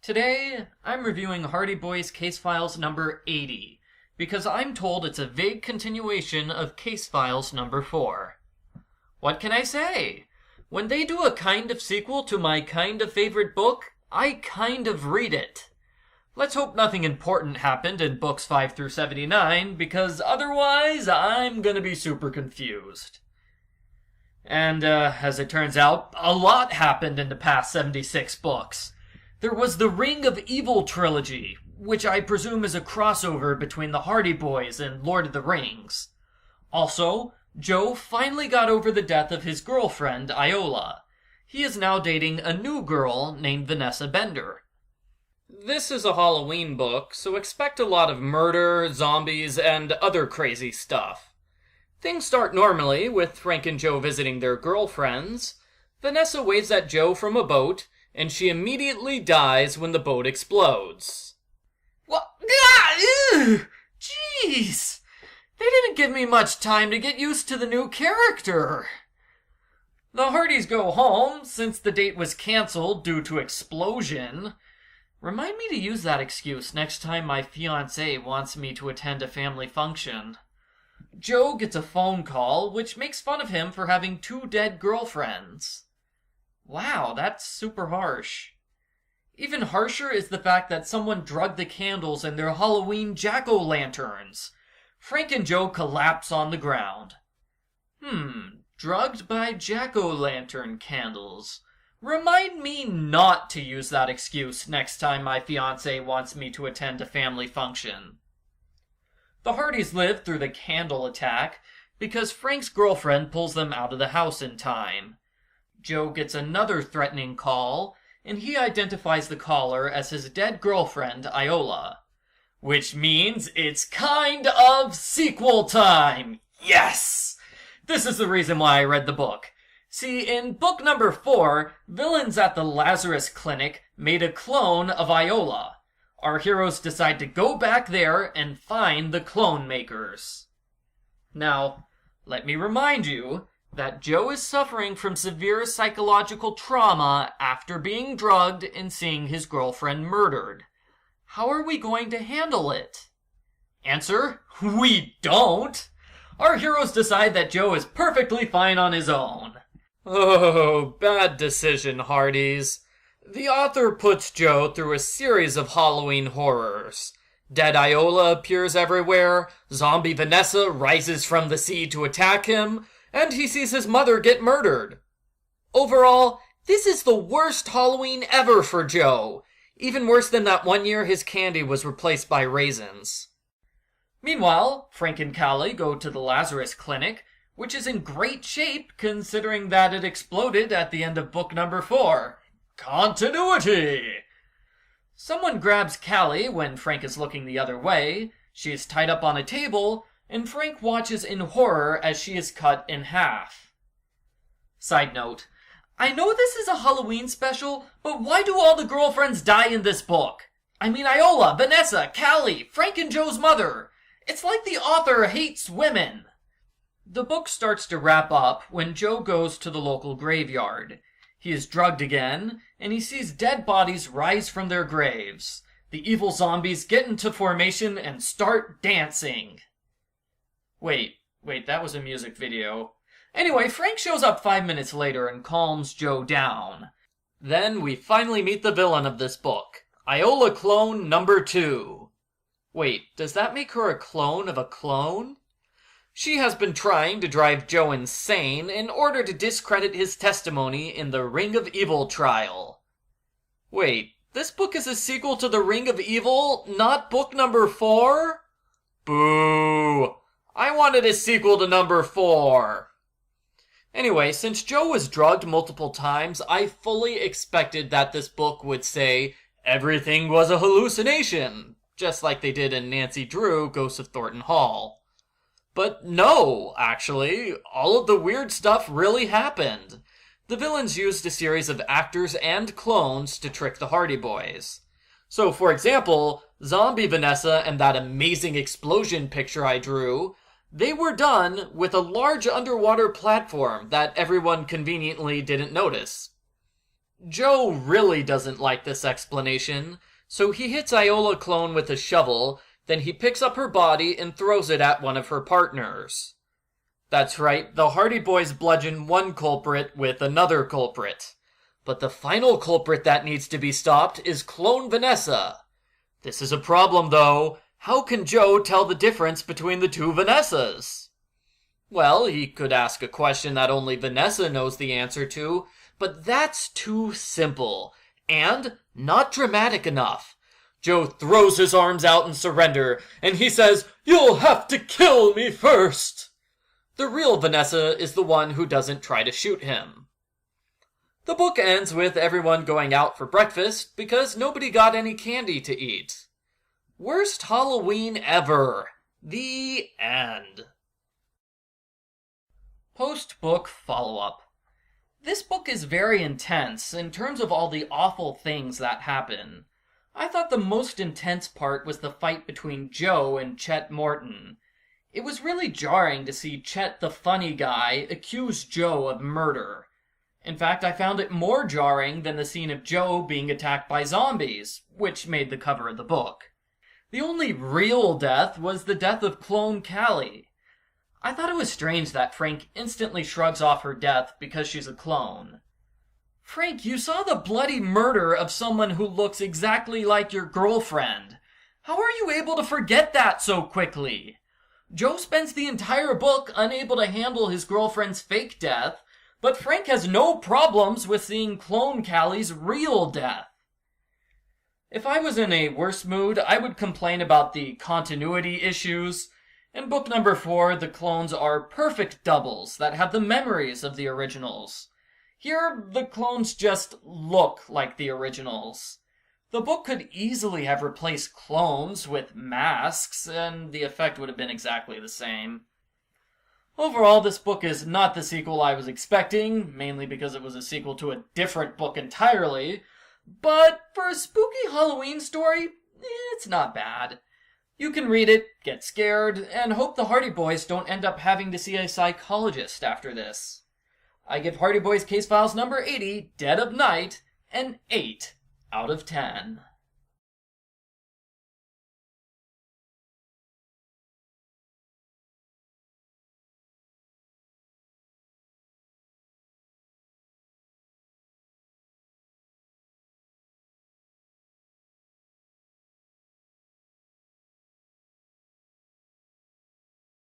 Today, I'm reviewing Hardy Boys Casefiles number 80, because I'm told it's a vague continuation of Casefiles number 4. What can I say? When they do a kind of sequel to my kind of favorite book, I kind of read it. Let's hope nothing important happened in books 5 through 79, because otherwise I'm gonna be super confused. And, as it turns out, a lot happened in the past 76 books. There was the Ring of Evil trilogy, which I presume is a crossover between the Hardy Boys and Lord of the Rings. Also, Joe finally got over the death of his girlfriend, Iola. He is now dating a new girl named Vanessa Bender. This is a Halloween book, so expect a lot of murder, zombies, and other crazy stuff. Things start normally, with Frank and Joe visiting their girlfriends. Vanessa waves at Joe from a boat, and she immediately dies when the boat explodes. What? Jeez! They didn't give me much time to get used to the new character. The Hardys go home, since the date was cancelled due to explosion. Remind me to use that excuse next time my fiancé wants me to attend a family function. Joe gets a phone call, which makes fun of him for having 2 dead girlfriends. Wow, that's super harsh. Even harsher is the fact that someone drugged the candles in their Halloween jack-o'-lanterns. Frank and Joe collapse on the ground. Drugged by jack-o'-lantern candles. Remind me not to use that excuse next time my fiancé wants me to attend a family function. The Hardys live through the candle attack because Frank's girlfriend pulls them out of the house in time. Joe gets another threatening call, and he identifies the caller as his dead girlfriend, Iola. Which means it's kind of sequel time! Yes! This is the reason why I read the book. See, in book number 4, villains at the Lazarus Clinic made a clone of Iola. Our heroes decide to go back there and find the clone makers. Now, let me remind you that Joe is suffering from severe psychological trauma after being drugged and seeing his girlfriend murdered. How are we going to handle it? Answer: we don't! Our heroes decide that Joe is perfectly fine on his own. Oh, bad decision, Hardys. The author puts Joe through a series of Halloween horrors. Dead Iola appears everywhere, zombie Vanessa rises from the sea to attack him, and he sees his mother get murdered. Overall, this is the worst Halloween ever for Joe. Even worse than that one year his candy was replaced by Raisins. Meanwhile, Frank and Callie go to the Lazarus Clinic, which is in great shape considering that it exploded at the end of book number 4. Continuity! Someone grabs Callie when Frank is looking the other way. She is tied up on a table, and Frank watches in horror as she is cut in half. Side note, I know this is a Halloween special, but why do all the girlfriends die in this book? I mean Iola, Vanessa, Callie, Frank and Joe's mother. It's like the author hates women. The book starts to wrap up when Joe goes to the local graveyard. He is drugged again, and he sees dead bodies rise from their graves. The evil zombies get into formation and start dancing. Wait, that was a music video. Anyway, Frank shows up 5 minutes later and calms Joe down. Then we finally meet the villain of this book, Iola Clone number 2. Wait, does that make her a clone of a clone? She has been trying to drive Joe insane in order to discredit his testimony in the Ring of Evil trial. Wait, this book is a sequel to the Ring of Evil, not book number 4? Boo! I wanted a sequel to number 4. Anyway, since Joe was drugged multiple times, I fully expected that this book would say, everything was a hallucination, just like they did in Nancy Drew, Ghosts of Thornton Hall. But no, actually, all of the weird stuff really happened. The villains used a series of actors and clones to trick the Hardy Boys. So, for example, Zombie Vanessa and that amazing explosion picture I drew, they were done with a large underwater platform that everyone conveniently didn't notice. Joe really doesn't like this explanation, so he hits Iola Clone with a shovel, then he picks up her body and throws it at one of her partners. That's right, the Hardy Boys bludgeon one culprit with another culprit. But the final culprit that needs to be stopped is Clone Vanessa. This is a problem, though. How can Joe tell the difference between the two Vanessas? Well, he could ask a question that only Vanessa knows the answer to, but that's too simple, and not dramatic enough. Joe throws his arms out in surrender, and he says, "You'll have to kill me first." The real Vanessa is the one who doesn't try to shoot him. The book ends with everyone going out for breakfast because nobody got any candy to eat. Worst Halloween ever. The end. Post-book follow-up. This book is very intense in terms of all the awful things that happen. I thought the most intense part was the fight between Joe and Chet Morton. It was really jarring to see Chet the funny guy accuse Joe of murder. In fact, I found it more jarring than the scene of Joe being attacked by zombies, which made the cover of the book. The only real death was the death of clone Callie. I thought it was strange that Frank instantly shrugs off her death because she's a clone. Frank, you saw the bloody murder of someone who looks exactly like your girlfriend. How are you able to forget that so quickly? Joe spends the entire book unable to handle his girlfriend's fake death, but Frank has no problems with seeing clone Callie's real death. If I was in a worse mood, I would complain about the continuity issues. In book number 4, the clones are perfect doubles that have the memories of the originals. Here, the clones just look like the originals. The book could easily have replaced clones with masks, and the effect would have been exactly the same. Overall, this book is not the sequel I was expecting, mainly because it was a sequel to a different book entirely, but for a spooky Halloween story, it's not bad. You can read it, get scared, and hope the Hardy Boys don't end up having to see a psychologist after this. I give Hardy Boys Casefiles number 80, Dead of Night, an 8 out of 10.